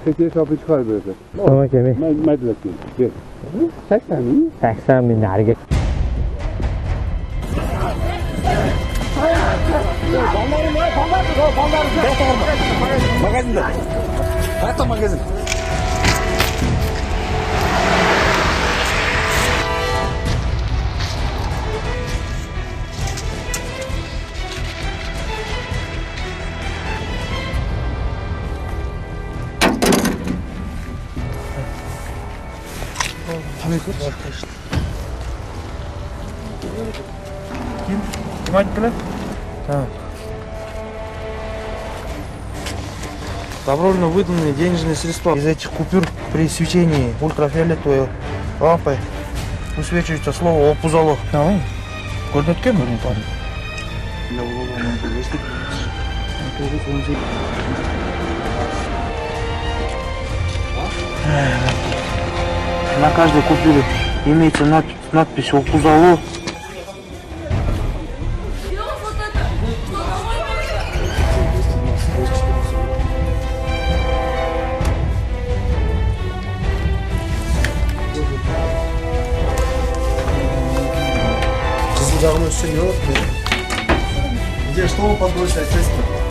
Sekiye kapı çıkar böyle. Tamam aka. Medlet gel. 80 mi? 80 bin nariga. Magazinda. Qayerda magazin? Kim aytdilar? Так. Добровольно выданные денежные средства из этих купюр при свечении ультрафиолетовой лампой высвечивается слово «Опузалок». Көрінеді кен бұрын парень? На каждой купюре имеется надпись «Опузалок». Давно все не вот. Где что он подбросил, естественно.